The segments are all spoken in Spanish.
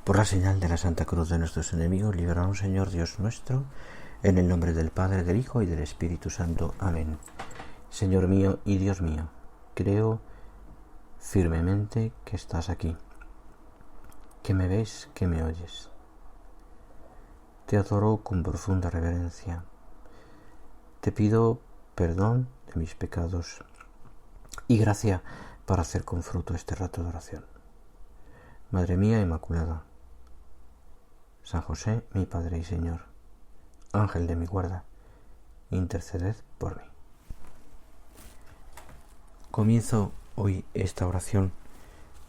Por la señal de la Santa Cruz de nuestros enemigos, líbranos, Señor Dios nuestro, en el nombre del Padre, del Hijo y del Espíritu Santo. Amén. Señor mío y Dios mío, creo firmemente que estás aquí, que me ves, que me oyes. Te adoro con profunda reverencia. Te pido perdón de mis pecados y gracia para hacer con fruto este rato de oración. Madre mía Inmaculada, San José, mi Padre y Señor, Ángel de mi guarda, interceded por mí. Comienzo hoy esta oración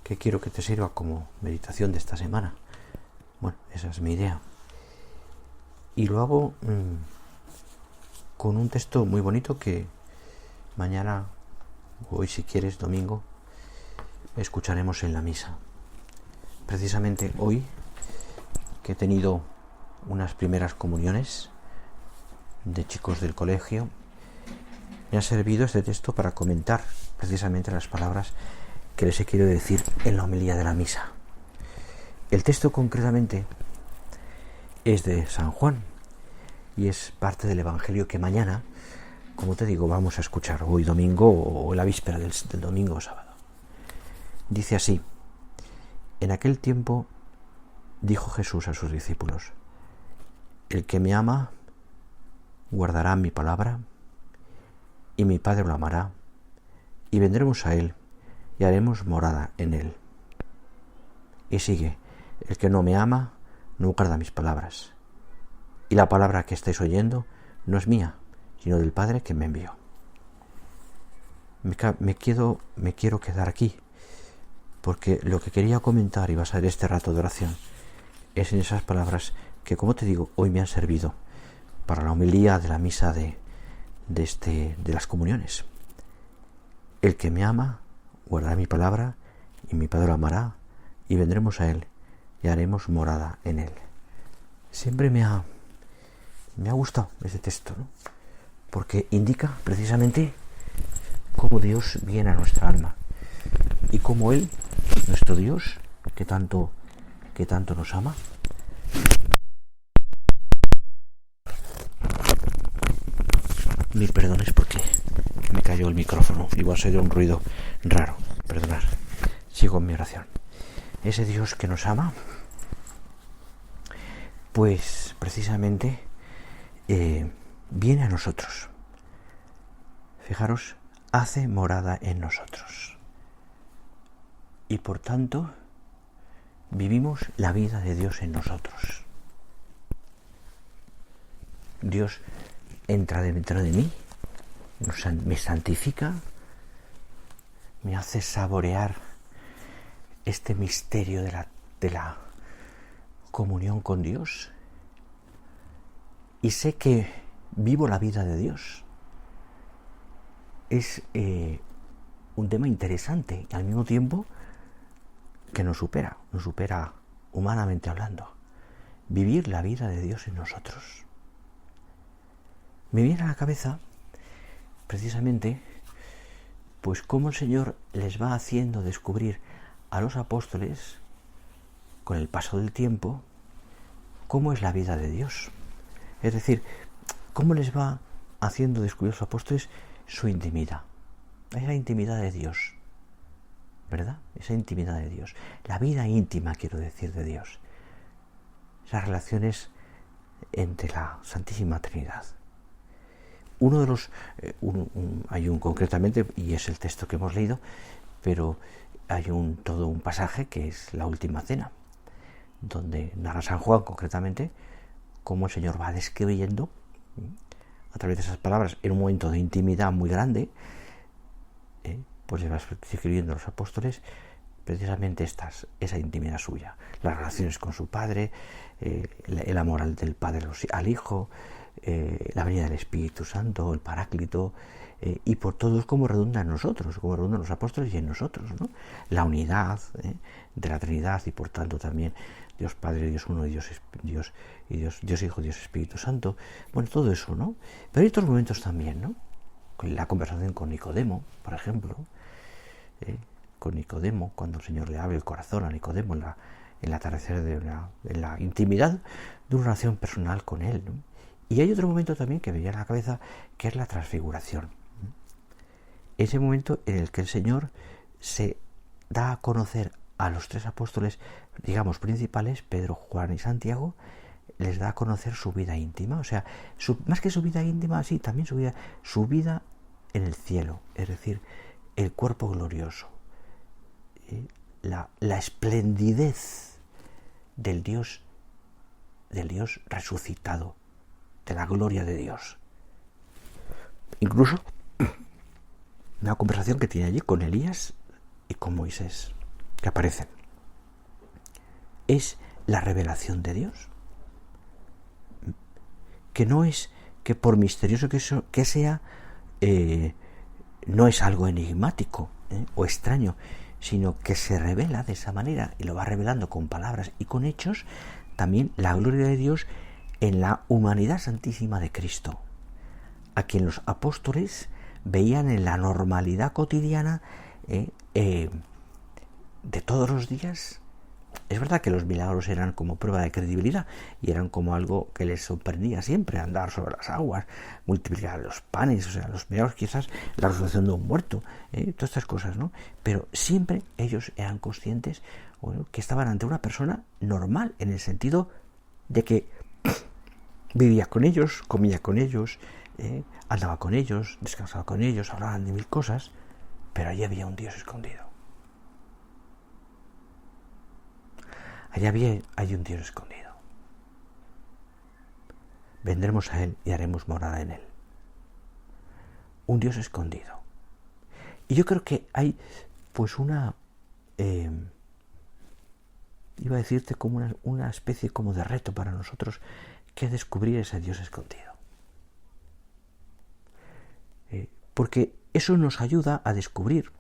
que quiero que te sirva como meditación de esta semana. Bueno, esa es mi idea. Y lo hago con un texto muy bonito que mañana, hoy si quieres, domingo, escucharemos en la misa. Precisamente hoy, que he tenido unas primeras comuniones de chicos del colegio, me ha servido este texto para comentar precisamente las palabras que les he querido decir en la homilía de la misa. El texto concretamente es de San Juan y es parte del Evangelio que mañana, como te digo, vamos a escuchar hoy domingo o la víspera del domingo o sábado. Dice así: en aquel tiempo dijo Jesús a sus discípulos: el que me ama guardará mi palabra, y mi Padre lo amará, y vendremos a él y haremos morada en él. Y sigue: el que no me ama no guarda mis palabras, y la palabra que estáis oyendo no es mía, sino del Padre que me envió. Me quiero quedar aquí, porque lo que quería comentar y basar este rato de oración es en esas palabras que, como te digo, hoy me han servido para la homilía de la misa de las comuniones. El que me ama guardará mi palabra, y mi Padre lo amará, y vendremos a él y haremos morada en él. Siempre me ha gustado este texto, ¿no? Porque indica precisamente cómo Dios viene a nuestra alma y cómo él, nuestro Dios, que tanto nos ama, mil perdones porque me cayó el micrófono, igual se dio un ruido raro, perdonad, sigo en mi oración. Ese Dios que nos ama, pues precisamente viene a nosotros. Fijaros, hace morada en nosotros. Y por tanto, vivimos la vida de Dios en nosotros. Dios entra dentro de mí, me santifica, me hace saborear este misterio de la comunión con Dios, y sé que vivo la vida de Dios. Es un tema interesante y al mismo tiempo que nos supera humanamente hablando. Vivir la vida de Dios en nosotros. Me viene a la cabeza precisamente pues cómo el Señor les va haciendo descubrir a los apóstoles, con el paso del tiempo, cómo es la vida de Dios. Es decir, cómo les va haciendo descubrir a los apóstoles su intimidad. Es la intimidad de Dios, ¿verdad? Esa intimidad de Dios. La vida íntima, quiero decir, de Dios. Esas relaciones entre la Santísima Trinidad. Uno de los... hay un concretamente, y es el texto que hemos leído, pero hay todo un pasaje que es la Última Cena, donde narra San Juan concretamente cómo el Señor va describiendo a través de esas palabras, en un momento de intimidad muy grande, pues le va describiendo a los apóstoles precisamente esa intimidad suya, las relaciones con su Padre, el amor del Padre al Hijo, la venida del Espíritu Santo, el Paráclito, y por todos cómo redunda en nosotros, cómo redundan los apóstoles y en nosotros, ¿no? La unidad de la Trinidad, y por tanto también Dios Padre, Dios Uno, Dios Hijo, Dios Espíritu Santo. Bueno, todo eso, ¿no? Pero hay otros momentos también, ¿no? La conversación con Nicodemo, por ejemplo, con Nicodemo, cuando el Señor le abre el corazón a Nicodemo el atardecer en la intimidad de una relación personal con Él, ¿no? Y hay otro momento también que me viene a la cabeza, que es la transfiguración. Ese momento en el que el Señor se da a conocer a los tres apóstoles, digamos, principales, Pedro, Juan y Santiago, les da a conocer su vida íntima. O sea, más que su vida íntima, sí, también su vida en el cielo, es decir, el cuerpo glorioso, la esplendidez del Dios resucitado, de la gloria de Dios. Incluso una conversación que tiene allí con Elías y con Moisés, que aparecen. Es la revelación de Dios, que no es que por misterioso que sea, no es algo enigmático o extraño, sino que se revela de esa manera y lo va revelando con palabras y con hechos, también la gloria de Dios en la humanidad santísima de Cristo, a quien los apóstoles veían en la normalidad cotidiana de todos los días. Es verdad que los milagros eran como prueba de credibilidad y eran como algo que les sorprendía siempre, andar sobre las aguas, multiplicar los panes, o sea, los milagros, quizás la resurrección de un muerto, todas estas cosas, ¿no? Pero siempre ellos eran conscientes, bueno, que estaban ante una persona normal, en el sentido de que vivía con ellos, comía con ellos, andaba con ellos, descansaba con ellos, hablaban de mil cosas, pero allí había un Dios escondido. Allá hay un Dios escondido. Vendremos a Él y haremos morada en Él. Un Dios escondido. Y yo creo que hay pues iba a decirte como una especie como de reto para nosotros, que es descubrir ese Dios escondido. Porque eso nos ayuda a descubrir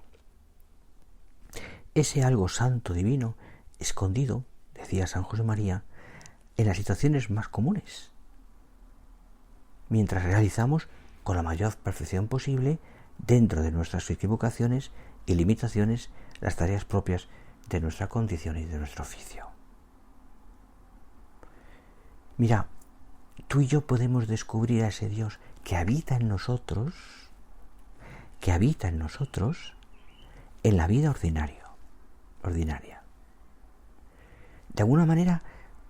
ese algo santo, divino, escondido, decía San José María, en las situaciones más comunes, mientras realizamos con la mayor perfección posible, dentro de nuestras equivocaciones y limitaciones, las tareas propias de nuestra condición y de nuestro oficio. Mira, tú y yo podemos descubrir a ese Dios que habita en nosotros, en la vida ordinaria. De alguna manera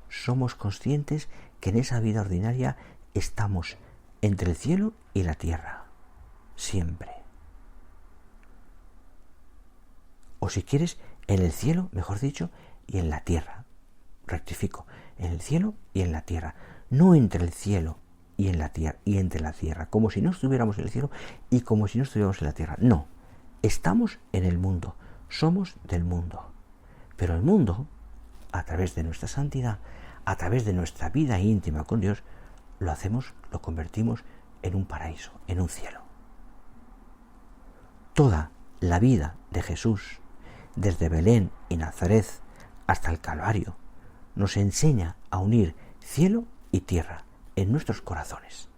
somos conscientes que en esa vida ordinaria estamos entre el cielo y la tierra, siempre. O si quieres, en el cielo, mejor dicho, y en la tierra. Rectifico, en el cielo y en la tierra. No entre el cielo y en la tierra, y entre la tierra, como si no estuviéramos en el cielo y como si no estuviéramos en la tierra. No, estamos en el mundo, somos del mundo. Pero el mundo, a través de nuestra santidad, a través de nuestra vida íntima con Dios, lo convertimos en un paraíso, en un cielo. Toda la vida de Jesús, desde Belén y Nazaret hasta el Calvario, nos enseña a unir cielo y tierra en nuestros corazones,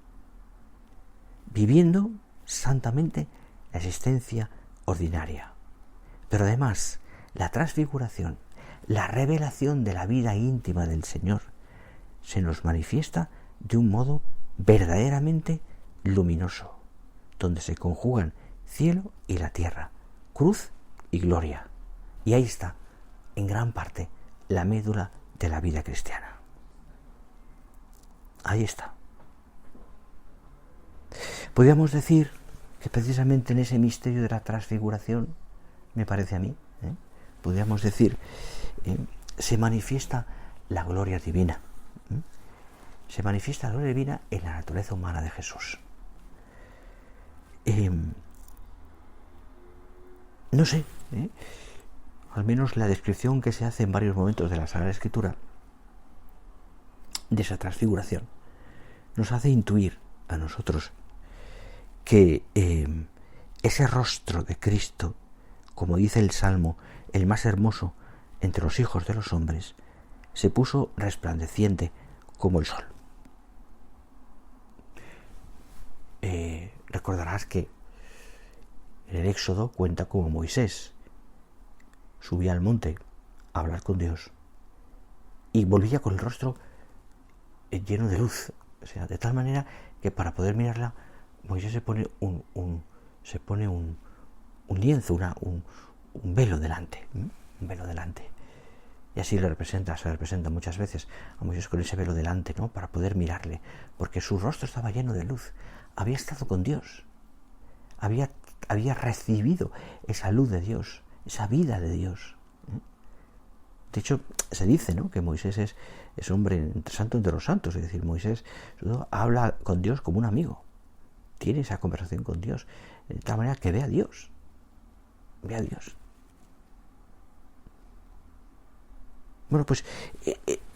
viviendo santamente la existencia ordinaria. Pero además, la transfiguración, la revelación de la vida íntima del Señor, se nos manifiesta de un modo verdaderamente luminoso, donde se conjugan cielo y la tierra, cruz y gloria. Y ahí está, en gran parte, la médula de la vida cristiana. Ahí está. Podríamos decir que precisamente en ese misterio de la transfiguración, me parece a mí, podríamos decir, se manifiesta la gloria divina. Se manifiesta la gloria divina en la naturaleza humana de Jesús. No sé, al menos la descripción que se hace en varios momentos de la Sagrada Escritura de esa transfiguración nos hace intuir a nosotros que ese rostro de Cristo, como dice el Salmo, el más hermoso entre los hijos de los hombres, se puso resplandeciente como el sol. Recordarás que en el Éxodo cuenta como Moisés subía al monte a hablar con Dios y volvía con el rostro lleno de luz. O sea, de tal manera que para poder mirarla, Moisés se pone un lienzo, un velo delante. Un velo delante. Y así se representa muchas veces a Moisés con ese velo delante, ¿no? Para poder mirarle, porque su rostro estaba lleno de luz. Había estado con Dios. Había recibido esa luz de Dios, esa vida de Dios. De hecho, se dice, ¿no?, que Moisés es hombre santo entre los santos. Es decir, Moisés habla con Dios como un amigo. Tiene esa conversación con Dios, de tal manera que ve a Dios. Ve a Dios. Bueno, pues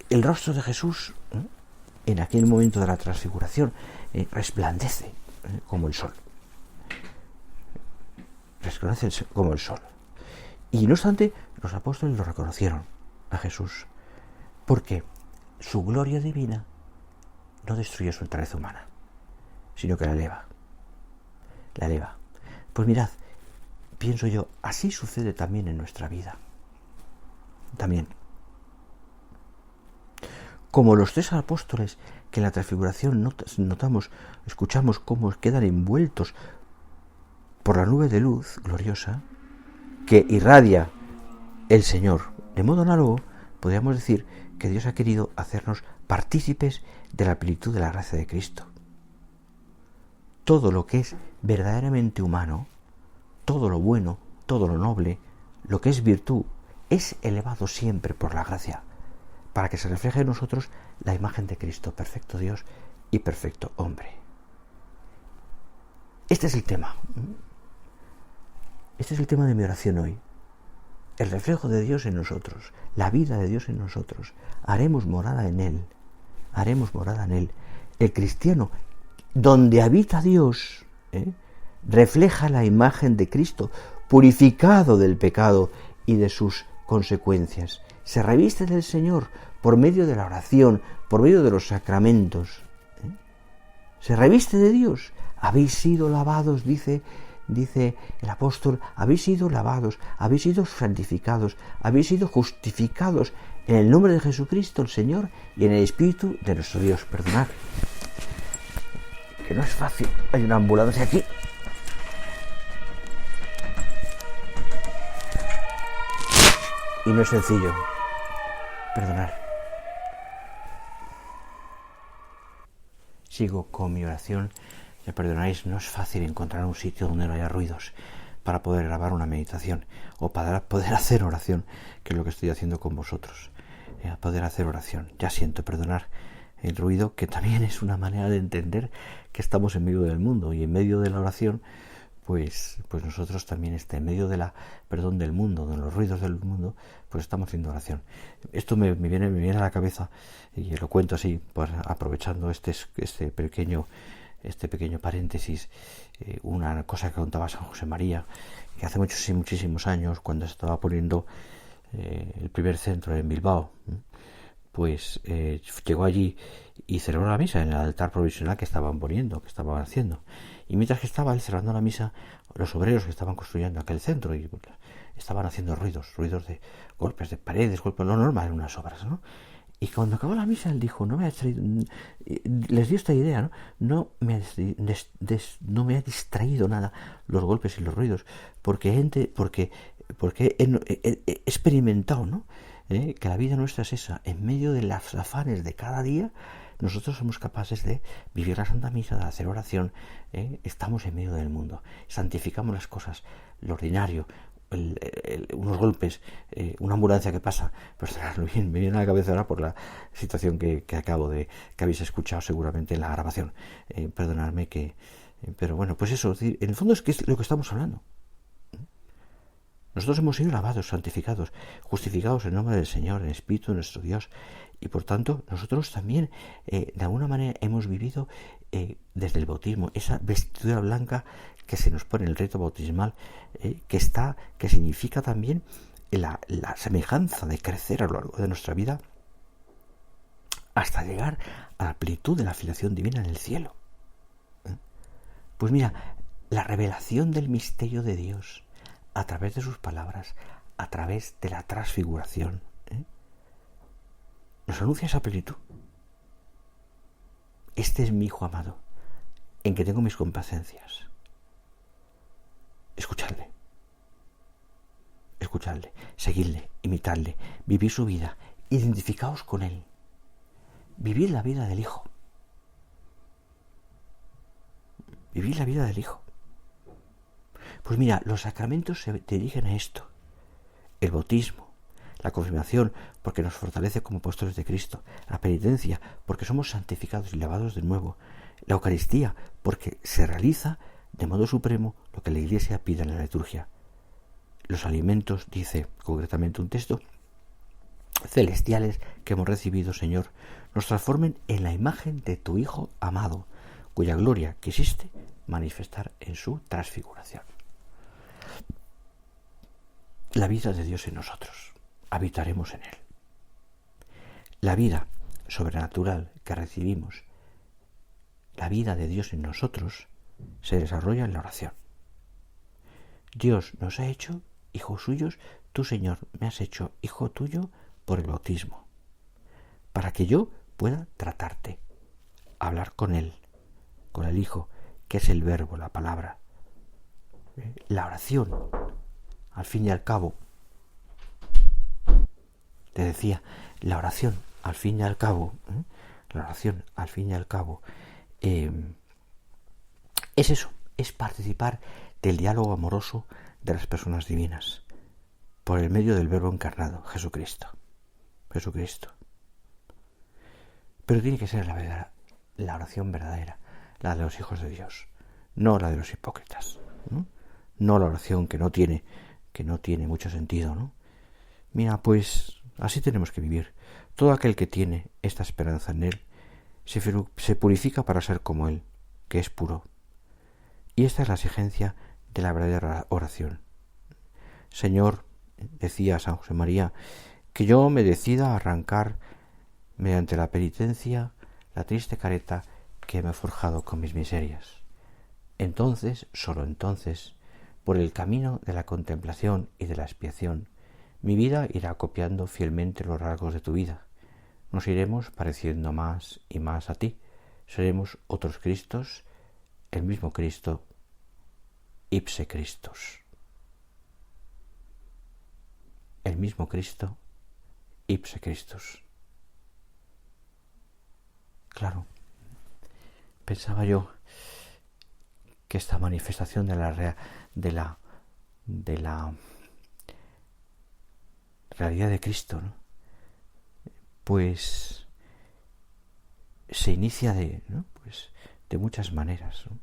el rostro de Jesús, en aquel momento de la transfiguración, resplandece como el sol. Resplandece como el sol. Y no obstante, los apóstoles lo reconocieron a Jesús, porque su gloria divina no destruye su entereza humana, sino que la eleva. La eleva. Pues mirad, pienso yo, así sucede también en nuestra vida. También. Como los 3 apóstoles que en la transfiguración escuchamos cómo quedan envueltos por la nube de luz gloriosa que irradia el Señor. De modo análogo, podríamos decir que Dios ha querido hacernos partícipes de la plenitud de la gracia de Cristo. Todo lo que es verdaderamente humano, todo lo bueno, todo lo noble, lo que es virtud, es elevado siempre por la gracia, para que se refleje en nosotros la imagen de Cristo, perfecto Dios y perfecto hombre. Este es el tema. Este es el tema de mi oración hoy. El reflejo de Dios en nosotros, la vida de Dios en nosotros. Haremos morada en Él. Haremos morada en Él. El cristiano, donde habita Dios, refleja la imagen de Cristo, purificado del pecado y de sus consecuencias. Se reviste del Señor por medio de la oración, por medio de los sacramentos. Se reviste de Dios. Habéis sido lavados, dice el apóstol, habéis sido lavados, habéis sido santificados, habéis sido justificados en el nombre de Jesucristo el Señor y en el Espíritu de nuestro Dios. Perdonad, que no es fácil. Hay una ambulancia aquí. Y no es sencillo. Perdonad. Sigo con mi oración. Me perdonáis, no es fácil encontrar un sitio donde no haya ruidos para poder grabar una meditación o para poder hacer oración, que es lo que estoy haciendo con vosotros. Poder hacer oración. Ya siento, perdonar el ruido, que también es una manera de entender que estamos en medio del mundo, y en medio de la oración, pues nosotros también en medio del mundo, de los ruidos del mundo, pues estamos haciendo oración. Esto me viene a la cabeza, y lo cuento así, pues, aprovechando este pequeño paréntesis, una cosa que contaba San José María, que hace muchísimos años, cuando se estaba poniendo el primer centro en Bilbao, pues llegó allí y celebró la misa en el altar provisional que estaban haciendo. Y mientras que estaba él celebrando la misa, los obreros que estaban construyendo aquel centro y estaban haciendo ruidos de golpes de paredes, golpes, lo normal en unas obras, ¿no? Y cuando acabó la misa, él dijo, les dio esta idea, ¿no? No me ha distraído nada los golpes y los ruidos, porque he experimentado, ¿no? Que la vida nuestra es esa, en medio de los afanes de cada día, nosotros somos capaces de vivir la Santa Misa, de hacer oración, estamos en medio del mundo, santificamos las cosas, lo ordinario, unos golpes, una ambulancia que pasa, pues me viene a la cabeza ahora por la situación que habéis escuchado seguramente en la grabación. Perdonadme pero bueno, pues eso, en el fondo es lo que estamos hablando. Nosotros hemos sido lavados, santificados, justificados en nombre del Señor, en el Espíritu de nuestro Dios, y por tanto nosotros también de alguna manera hemos vivido desde el bautismo esa vestidura blanca que se nos pone en el rito bautismal, que significa también la semejanza de crecer a lo largo de nuestra vida hasta llegar a la plenitud de la filiación divina en el cielo. Pues mira, la revelación del misterio de Dios a través de sus palabras, a través de la transfiguración, nos anuncia esa plenitud. Este es mi Hijo amado, en que tengo mis complacencias. Escuchadle, seguidle, imitadle, vivir su vida, identificaos con Él, vivir la vida del Hijo. Vivir la vida del Hijo. Pues mira, los sacramentos se dirigen a esto. El bautismo, la confirmación, porque nos fortalece como apóstoles de Cristo, la penitencia, porque somos santificados y lavados de nuevo, la Eucaristía, porque se realiza de modo supremo lo que la Iglesia pide en la liturgia. Los alimentos, dice concretamente un texto, celestiales que hemos recibido, Señor, nos transformen en la imagen de tu Hijo amado, cuya gloria quisiste manifestar en su transfiguración. La vida de Dios en nosotros, habitaremos en Él. La vida sobrenatural que recibimos, la vida de Dios en nosotros, se desarrolla en la oración. Dios nos ha hecho hijos suyos, tú, Señor, me has hecho hijo tuyo por el bautismo, para que yo pueda tratarte, hablar con Él, con el Hijo, que es el verbo, la palabra. La oración, al fin y al cabo, te decía, la oración, al fin y al cabo, es eso, es participar del diálogo amoroso de las personas divinas, por el medio del Verbo encarnado, Jesucristo. Pero tiene que ser la oración verdadera, la de los hijos de Dios, no la de los hipócritas, no la oración que no tiene mucho sentido, ¿no? Mira, pues así tenemos que vivir. Todo aquel que tiene esta esperanza en Él se purifica para ser como Él, que es puro. Y esta es la exigencia de la verdadera oración. Señor, decía San José María, que yo me decida a arrancar mediante la penitencia la triste careta que me he forjado con mis miserias. Entonces, solo entonces, por el camino de la contemplación y de la expiación, mi vida irá copiando fielmente los rasgos de tu vida. Nos iremos pareciendo más y más a ti. Seremos otros Cristos, el mismo Cristo, ipse Christus. El mismo Cristo, ipse Christus. Claro, pensaba yo que esta manifestación de la realidad de Cristo, ¿no? Pues se inicia de muchas maneras, ¿no?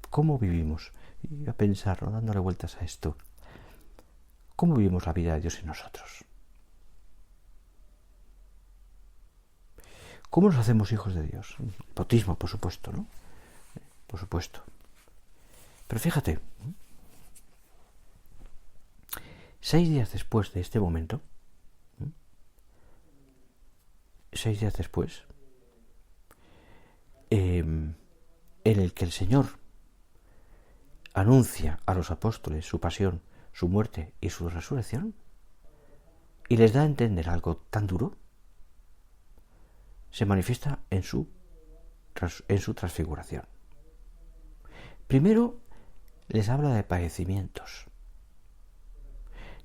¿Cómo vivimos? Y a pensar, ¿no? Dándole vueltas a esto. ¿Cómo vivimos la vida de Dios en nosotros? ¿Cómo nos hacemos hijos de Dios? El bautismo, por supuesto, ¿no? Por supuesto. Pero fíjate, 6 días después de este momento, 6 días después, en el que el Señor anuncia a los apóstoles su pasión, su muerte y su resurrección, y les da a entender algo tan duro, se manifiesta en su transfiguración. Primero les habla de padecimientos,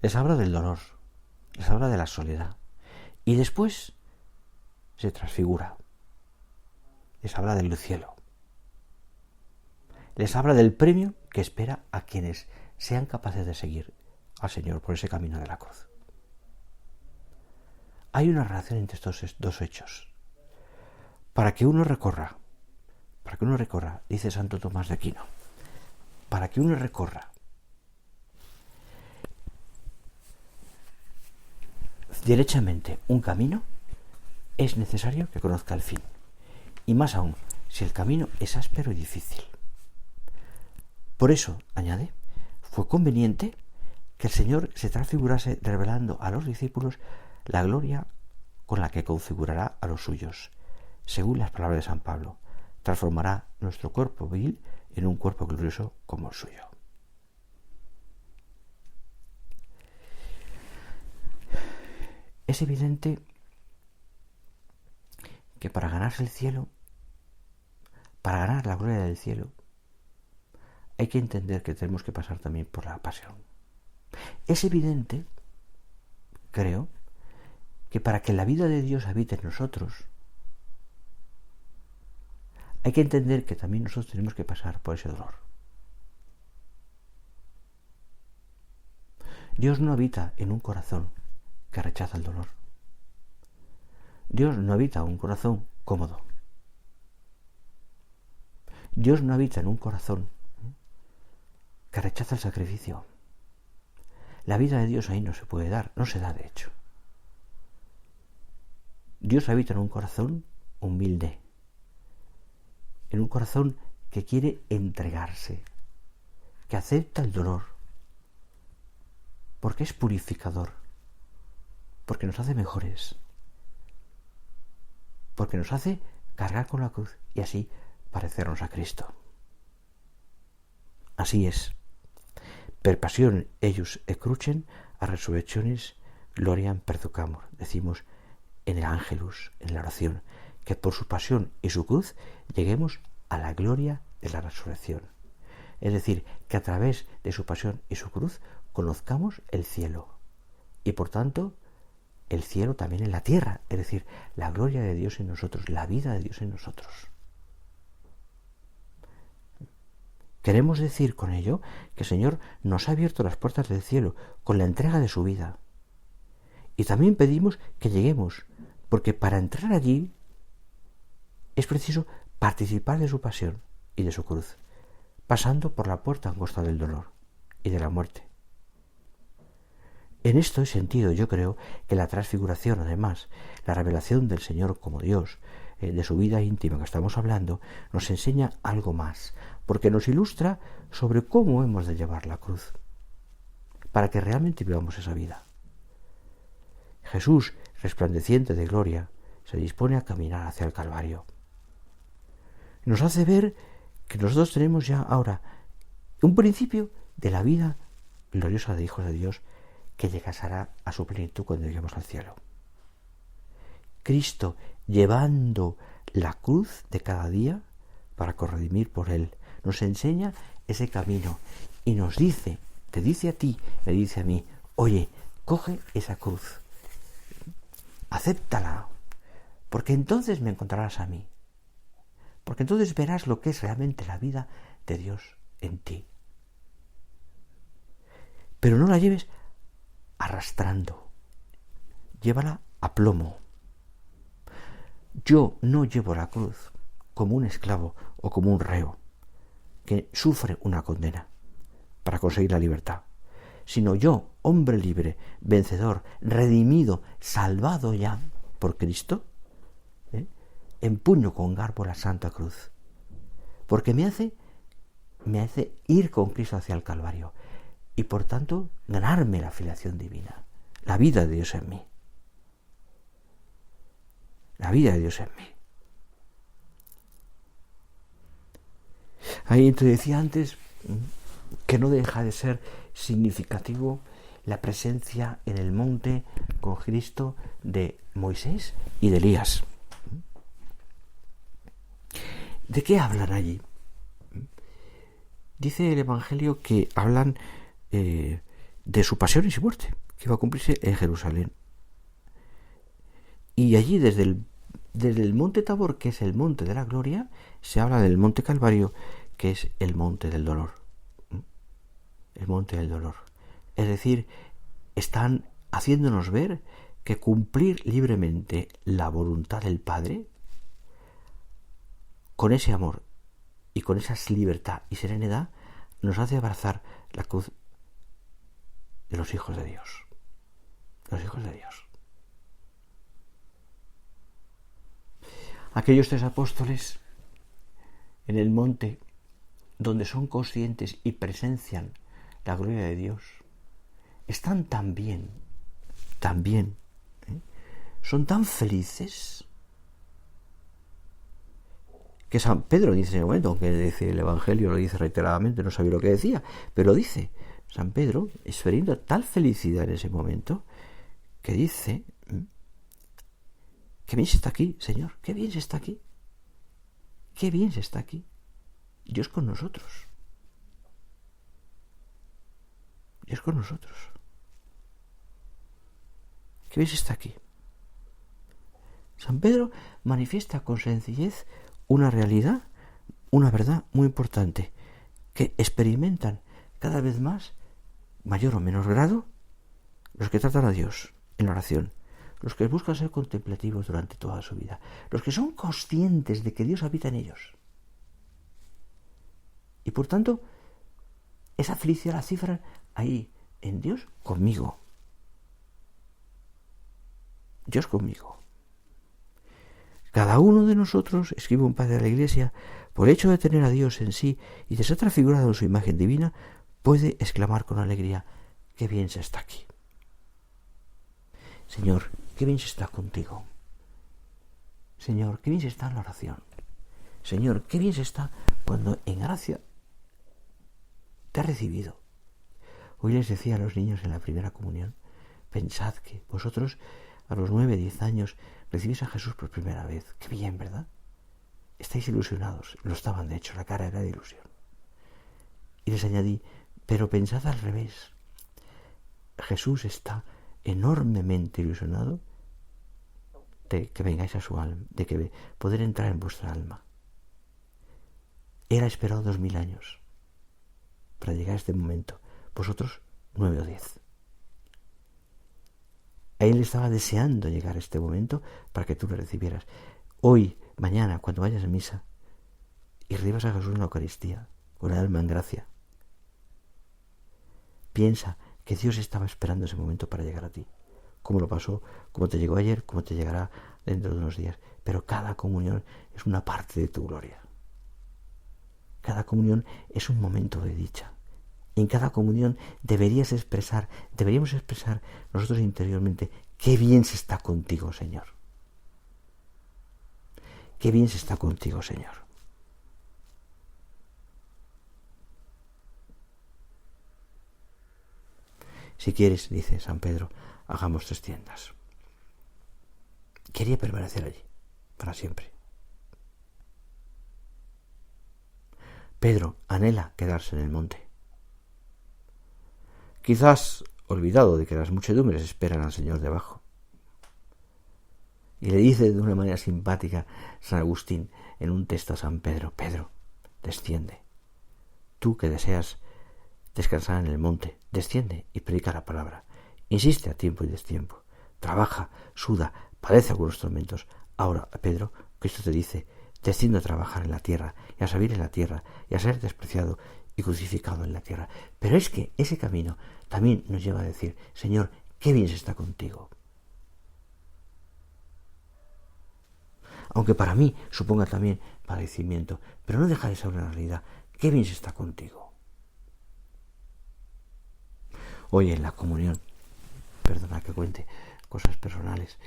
les habla del dolor, les habla de la soledad, y después se transfigura, les habla del cielo, les habla del premio que espera a quienes sean capaces de seguir al Señor por ese camino de la cruz. Hay una relación entre estos dos hechos. Para que uno recorra, dice Santo Tomás de Aquino, para que uno recorra derechamente un camino, es necesario que conozca el fin. Y más aún, si el camino es áspero y difícil. Por eso, añade, fue conveniente que el Señor se transfigurase revelando a los discípulos la gloria con la que configurará a los suyos. Según las palabras de San Pablo, transformará nuestro cuerpo vil en un cuerpo glorioso como el suyo. Es evidente que para ganarse el cielo, para ganar la gloria del cielo, hay que entender que tenemos que pasar también por la pasión. Es evidente, creo, que para que la vida de Dios habite en nosotros, hay que entender que también nosotros tenemos que pasar por ese dolor. Dios no habita en un corazón que rechaza el dolor. Dios no habita en un corazón cómodo. Dios no habita en un corazón que rechaza el sacrificio. La vida de Dios ahí no se puede dar, no se da de hecho. Dios habita en un corazón humilde, en un corazón que quiere entregarse, que acepta el dolor, porque es purificador, porque nos hace mejores, porque nos hace cargar con la cruz y así parecernos a Cristo. Así es. Per passione eius e crucem a resurrectionis gloriam perducamur. Decimos en el Ángelus, en la oración, que por su pasión y su cruz lleguemos a la gloria de la resurrección. Es decir, que a través de su pasión y su cruz conozcamos el cielo. Y por tanto, el cielo también en la tierra. Es decir, la gloria de Dios en nosotros, la vida de Dios en nosotros. Queremos decir con ello que el Señor nos ha abierto las puertas del cielo con la entrega de su vida. Y también pedimos que lleguemos, porque para entrar allí es preciso participar de su pasión y de su cruz, pasando por la puerta angosta del dolor y de la muerte. En esto he sentido, yo creo, que la transfiguración, además, la revelación del Señor como Dios, de su vida íntima que estamos hablando, nos enseña algo más, porque nos ilustra sobre cómo hemos de llevar la cruz, para que realmente vivamos esa vida. Jesús, resplandeciente de gloria, se dispone a caminar hacia el Calvario. Nos hace ver que nosotros tenemos ya ahora un principio de la vida gloriosa de hijos de Dios que llegará a su plenitud cuando lleguemos al cielo. Cristo llevando la cruz de cada día para corredimir por él, nos enseña ese camino y nos dice, te dice a ti, me dice a mí, oye, coge esa cruz, acéptala, porque entonces me encontrarás a mí, porque entonces verás lo que es realmente la vida de Dios en ti. Pero no la lleves arrastrando, llévala a plomo. Yo no llevo la cruz como un esclavo o como un reo que sufre una condena para conseguir la libertad, sino yo, hombre libre, vencedor, redimido, salvado ya por Cristo, empuño con garbo la Santa Cruz, porque me hace ir con Cristo hacia el Calvario y por tanto ganarme la filiación divina, la vida de Dios en mí. La vida de Dios en mí. Ahí te decía antes que no deja de ser significativo la presencia en el monte con Cristo de Moisés y de Elías. ¿De qué hablan allí? Dice el Evangelio que hablan de su pasión y su muerte, que iba a cumplirse en Jerusalén. Y allí desde el monte Tabor, que es el monte de la gloria, se habla del monte Calvario, que es el monte del dolor. El monte del dolor. Es decir, están haciéndonos ver que cumplir libremente la voluntad del Padre, con ese amor y con esa libertad y serenidad, nos hace abrazar la cruz de los hijos de Dios. Los hijos de Dios. Aquellos tres apóstoles en el monte donde son conscientes y presencian la gloria de Dios, están tan bien, son tan felices, que San Pedro dice en el momento, aunque dice el Evangelio, lo dice reiteradamente, no sabía lo que decía, pero dice, San Pedro, experienciando tal felicidad en ese momento, que dice qué bien se está aquí, Señor, qué bien se está aquí. Qué bien se está aquí. Dios con nosotros. Dios con nosotros. Qué bien se está aquí. San Pedro manifiesta con sencillez una realidad, una verdad muy importante, que experimentan cada vez más, mayor o menor grado, los que tratan a Dios en la oración, los que buscan ser contemplativos durante toda su vida, los que son conscientes de que Dios habita en ellos. Y por tanto, esa felicidad la cifran ahí, en Dios conmigo. Dios conmigo. Cada uno de nosotros, escribe un padre de la Iglesia, por hecho de tener a Dios en sí y de ser transfigurado en su imagen divina, puede exclamar con alegría: qué bien se está aquí. Señor, qué bien se está contigo. Señor, qué bien se está en la oración. Señor, qué bien se está cuando en gracia te ha recibido. Hoy les decía a los niños en la primera comunión: pensad que vosotros a los 9, 10 años recibís a Jesús por primera vez. Qué bien, ¿verdad? Estáis ilusionados. Lo estaban, de hecho, la cara era de ilusión. Y les añadí: pero pensad al revés. Jesús está enormemente ilusionado de que vengáis a su alma, de que poder entrar en vuestra alma. Él ha esperado 2000 años para llegar a este momento. Vosotros 9 o 10. A él estaba deseando llegar a este momento para que tú lo recibieras. Hoy, mañana, cuando vayas a misa y recibas a Jesús en la Eucaristía, con el alma en gracia, piensa que Dios estaba esperando ese momento para llegar a ti. Como lo pasó, como te llegó ayer, como te llegará dentro de unos días. Pero cada comunión es una parte de tu gloria. Cada comunión es un momento de dicha. En cada comunión deberíamos expresar nosotros interiormente: qué bien se está contigo, Señor. Qué bien se está contigo, Señor. Si quieres, dice San Pedro, hagamos 3 tiendas. Quería permanecer allí, para siempre. Pedro anhela quedarse en el monte. Quizás olvidado de que las muchedumbres esperan al Señor debajo. Y le dice de una manera simpática San Agustín en un texto a San Pedro: Pedro, desciende. Tú que deseas descansar en el monte, desciende y predica la palabra. Insiste a tiempo y destiempo. Trabaja, suda, padece algunos tormentos. Ahora, Pedro, Cristo te dice: desciende a trabajar en la tierra, y a servir en la tierra, y a ser despreciado y crucificado en la tierra. Pero es que ese camino también nos lleva a decir: Señor, qué bien se está contigo. Aunque para mí suponga también padecimiento, pero no deja de ser una realidad. Qué bien se está contigo. Hoy en la comunión, perdona que cuente cosas personales,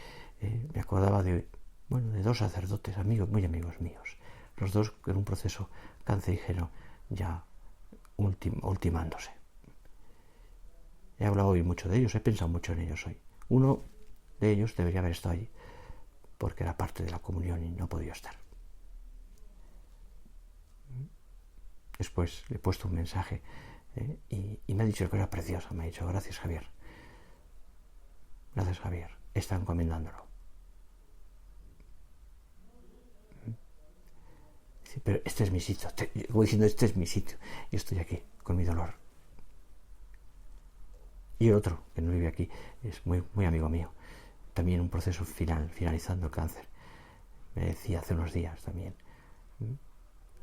me acordaba de 2 sacerdotes, amigos, muy amigos míos, los dos en un proceso cancerígeno ya ultimándose. He hablado hoy mucho de ellos, he pensado mucho en ellos hoy. Uno de ellos debería haber estado allí, porque era parte de la comunión y no podía estar. Después le he puesto un mensaje y me ha dicho que era preciosa. Me ha dicho: gracias, Javier. Gracias, Javier. Está encomendándolo. Sí, pero este es mi sitio. Como diciendo: este es mi sitio. Y estoy aquí, con mi dolor. Y el otro, que no vive aquí, es muy, muy amigo mío. También un proceso finalizando el cáncer. Me decía hace unos días también: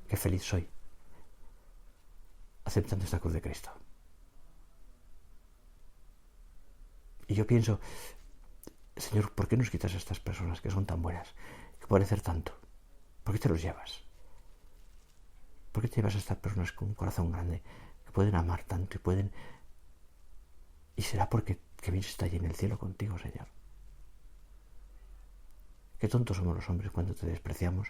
qué feliz soy aceptando esta cruz de Cristo. Y yo pienso: Señor, ¿por qué nos quitas a estas personas que son tan buenas, que pueden hacer tanto? ¿Por qué te los llevas? ¿Por qué te llevas a estas personas con un corazón grande, que pueden amar tanto y pueden... Y será porque qué bien está allí en el cielo contigo, Señor? Qué tontos somos los hombres cuando te despreciamos,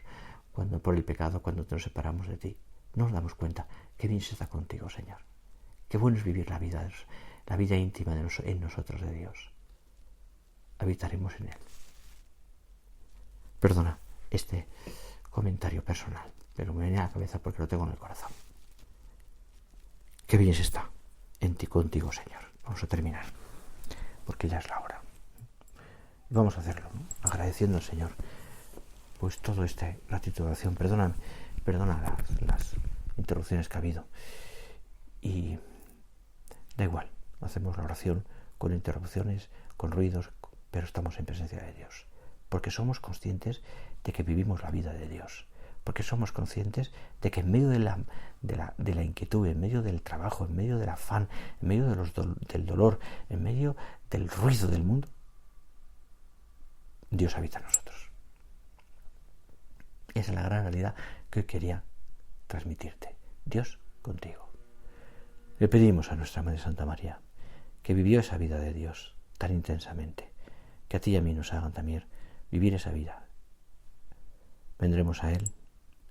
cuando por el pecado, cuando nos separamos de ti. No nos damos cuenta. Qué bien se está contigo, Señor. Qué bueno es vivir la vida íntima en nosotros de Dios. Habitaremos en Él. Perdona este comentario personal, pero me viene a la cabeza porque lo tengo en el corazón. Qué bien se está en ti, contigo, Señor. Vamos a terminar, porque ya es la hora. Vamos a hacerlo, ¿no? Agradeciendo al Señor pues todo este ratito de oración. Perdona las interrupciones que ha habido. Y da igual, hacemos la oración con interrupciones, con ruidos, pero estamos en presencia de Dios. Porque somos conscientes de que vivimos la vida de Dios. Porque somos conscientes de que en medio de la inquietud, en medio del trabajo, en medio del afán, en medio del dolor, en medio del ruido del mundo, Dios habita en nosotros. Esa es la gran realidad que hoy quería transmitirte. Dios contigo. Le pedimos a nuestra Madre Santa María, que vivió esa vida de Dios tan intensamente, que a ti y a mí nos hagan también vivir esa vida. Vendremos a Él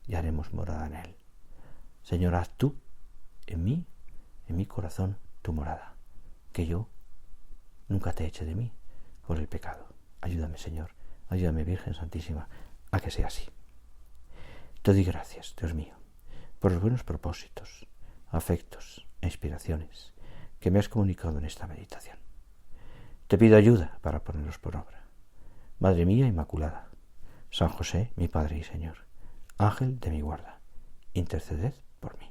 y haremos morada en Él. Señor, haz tú en mi corazón, tu morada, que yo nunca te eche de mí por el pecado. Ayúdame, Señor, ayúdame, Virgen Santísima, a que sea así. Te doy gracias, Dios mío, por los buenos propósitos, afectos e inspiraciones que me has comunicado en esta meditación. Te pido ayuda para ponerlos por obra. Madre mía Inmaculada, San José, mi Padre y Señor, Ángel de mi guarda, interceded por mí.